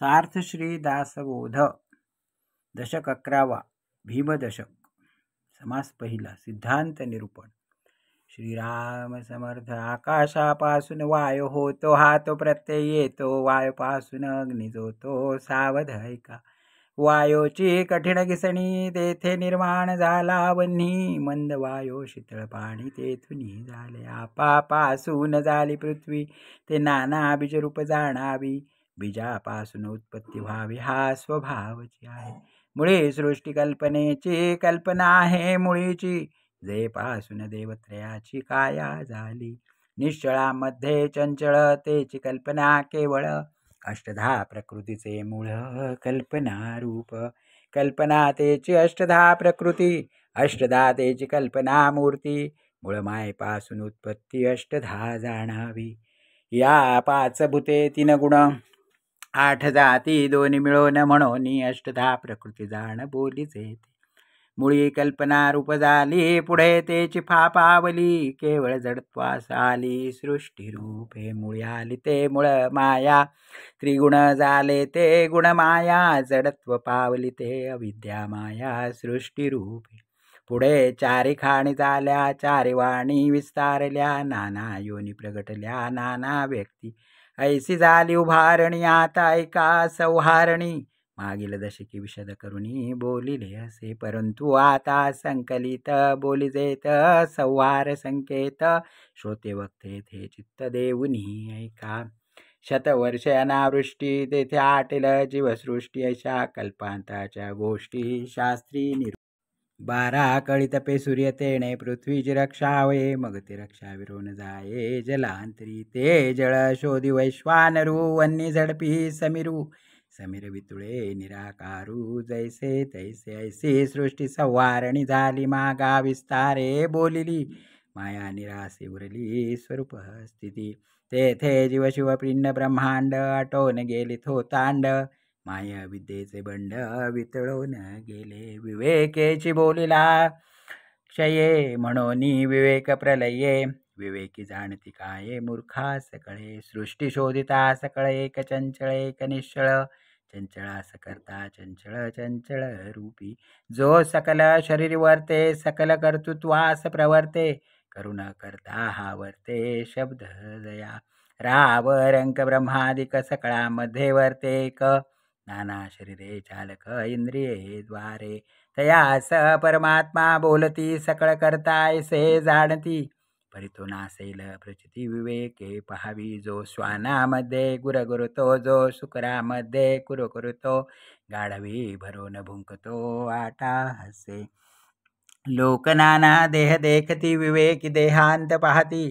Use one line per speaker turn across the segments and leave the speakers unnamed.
सार्थ श्री दासबोध दशक 11वा भीमदशक समास पहिला सिद्धांत निरूपण श्रीराम समर्थ आकाशापासून वायू होतो हातो प्रत्यय येतो वायूपासून अग्नी जोतो सावध ऐका वायूची कठीण घिसणी तेथे निर्माण झाला वन्ही मंद वायू शीतळ पाणी तेथुनी झाले आपापासून झाली पृथ्वी ते नाना बीजरूप जाणावी बीजापासून उत्पत्ती व्हावी हा स्वभावची आहे मुळी सृष्टी कल्पनेची कल्पना आहे मुळीची जे पासून देवत्रयाची काया झाली निश्चळामध्ये चंचळतेची कल्पना केवळ अष्टधा प्रकृतीचे मूळ कल्पना रूप कल्पना तेची अष्टधा प्रकृती अष्टधा तेची कल्पना मूर्ती मूळ मायेपासून उत्पत्ती अष्टधा जाणावी या पाच भूते तीन गुण आठ जाती दोन्ही मिळून म्हणून अष्टधा प्रकृती जाण बोलीचे मुळी कल्पना रूप झाली पुढे तेची फापावली केवळ जडत्वास आली सृष्टी रूपे मुळी आली ते मूळ माया त्रिगुण झाले ते गुण माया जडत्व पावली ते अविद्या माया सृष्टी रूपे पुढे चारी खाणी झाल्या चारी वाणी विस्तारल्या नाना योनी प्रगटल्या नाना व्यक्ती ऐसी झाली उभारणी आता ऐका सौहारणी मागील दशकी विशद करुणी बोलिले असे परंतु आता संकलित बोलिजेत संवार संकेत श्रोते वक्ते थे चित्त देऊनी ऐका शतवर्ष अनावृष्टी तेथे आटेल जीवसृष्टी अशा कल्पांताच्या गोष्टी शास्त्री 12 कळी तपे सूर्य तेणे पृथ्वीची रक्षावे मग ते रक्षा विरोन जाये जलांतरी ते जळ शोधी वैश्वानरू वन्नी झडपी समीरू समीर वितुळे निराकारू जैसे तैसे ऐसी सृष्टी संवारणी झाली मागा विस्तारे बोलिली माया निरासे उरली स्वरूप स्थिती तेथे जीवशिव पिंड ब्रह्मांड आटोन गेली थोतांड माया विद्येचे बंड वितळून गेले विवेकेची बोलिला क्षये म्हणून विवेक प्रलये विवेकी जाणती काय मूर्खा सकळे सृष्टी शोधिता सकळ एक चंचळ एक निश्चळ चंचळास करता चंचळ चंचळ रूपी जो सकल शरीर वर्ते सकल कर्तृत्वास प्रवर्ते करुण करता हा वर्ते शब्द जया राव रंक ब्रह्मादिक सकळामध्ये वर्ते एक नाना शरीरे चालक इंद्रिये द्वारे तयास परमात्मा बोलती सकळ करतायसे जाणती परितो नासेल प्रचिती विवेके पहावी जो श्वानामध्ये गुरगुरतो जो शुकरामध्ये कुरकुरतो गाढवी भरून भुंकतो आटा हसे लोक नाना देह देखती विवेकी देहांत पाहती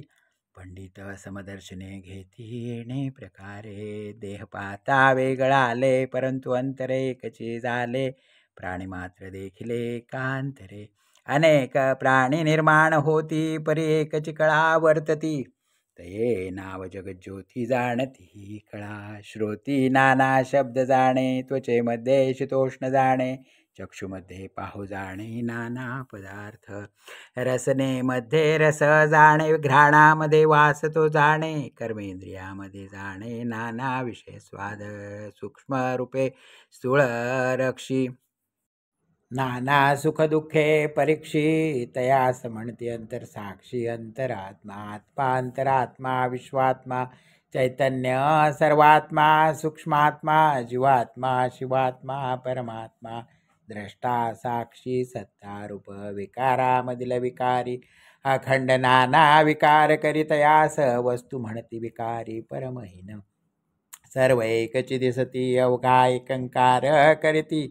पंडित समदर्शने घेती येणे प्रकारे देह पाहता वेगळा आले परंतु अंतरे एकचे झाले प्राणी मात्र देखिले कांतरे अनेक प्राणी निर्माण होती परी एकची कळा वर्तती तये नाव जगज्योती जाणती कळा श्रोती नाना शब्द जाणे त्वचेमध्ये शीतोष्ण जाणे चक्षुमध्ये पाहू जाणे नाना पदार्थ रसनेमध्ये रस जाणे घ्राणामध्ये वास तो जाणे कर्मेंद्रियामध्ये जाणे नाना विषय स्वाद सूक्ष्म रूपे स्थूळ रक्षी नाना सुख दुःखे परीक्षी तयास म्हणते अंतरसाक्षी अंतरात्मा आत्मा अंतरात्मा विश्वात्मा चैतन्य सर्वात्मा सूक्ष्मात्मा जीवात्मा शिवात्मा परमात्मा द्रष्टा साक्षी सत्ता रूप विकारामधील विकारी अखंड नाना विकार करीतयास वस्तू म्हणती विकारी परमहीन सर्व एकची दिसती अवघा एकंकार करीती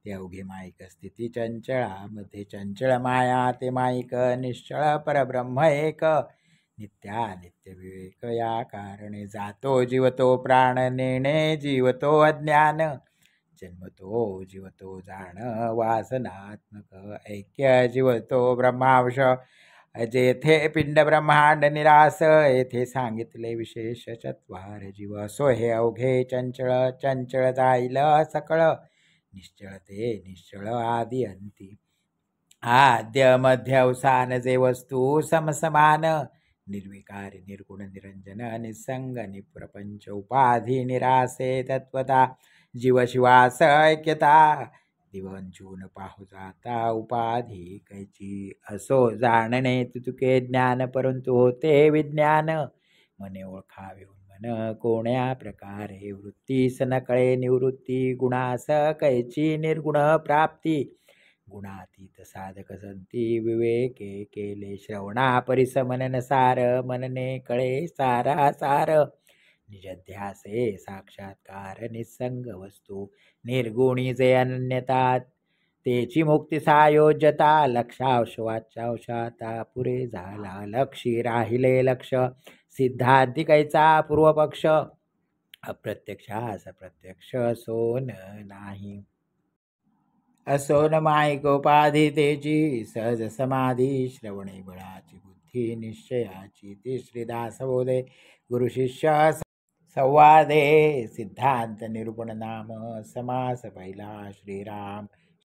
ते अवघे माईक स्थिती चंचळामध्ये चंचळ माया ते माईक निश्चळ परब्रह्म एक नित्यानित्य विवेक या कारणे जातो जीवतो प्राण नेणे जीवतो अज्ञान जन्मतो जीवतो जाण वासनात्मक ऐक्य जीवतो ब्रह्मांश जेथे पिंड ब्रह्मांड निरास येथे सांगितले विशेष चत्वार जीव सो हे अवघे चंचळ चंचळ जाईल सकळ निश्चळ ते निश्चळ आदि अंती आद्य मध्य अवसान जे वस्तू समसमान निर्विकारी निर्गुण निरंजन निसंग निप्रपंच उपाधी निरासे तत्वता जीव शिवास ऐक्यता दिवंचून पाहू जाता उपाधी कैची असो जाणणे तुके ज्ञान परंतु होते विज्ञान मने ओळखावे मन कोण्या प्रकारे वृत्तीस नकळे निवृत्ती गुणास कैची निर्गुण प्राप्ती गुणातीत साधक संती विवेके केले श्रवणा परिसमनन सार मनने कळे सारा सार निजध्यासे साक्षात्कार निसंग वस्तू निर्गुणी जे अनन्यता तेची मुक्ती सायोज्यता लक्षावशवाच्यावशाता पुरे झाला लक्षी राहिले लक्ष सिद्धांतिकैचा पूर्वपक्ष अप्रत्यक्षास प्रत्यक्ष सोन नाही असोन मायिकोपाधी तेची सहज समाधी श्रवणे बळाची बुद्धी निश्चयाची तिसरी दासबोधे गुरु शिष्य संवादे सिद्धांत निरूपण नाम समास पहिला श्रीराम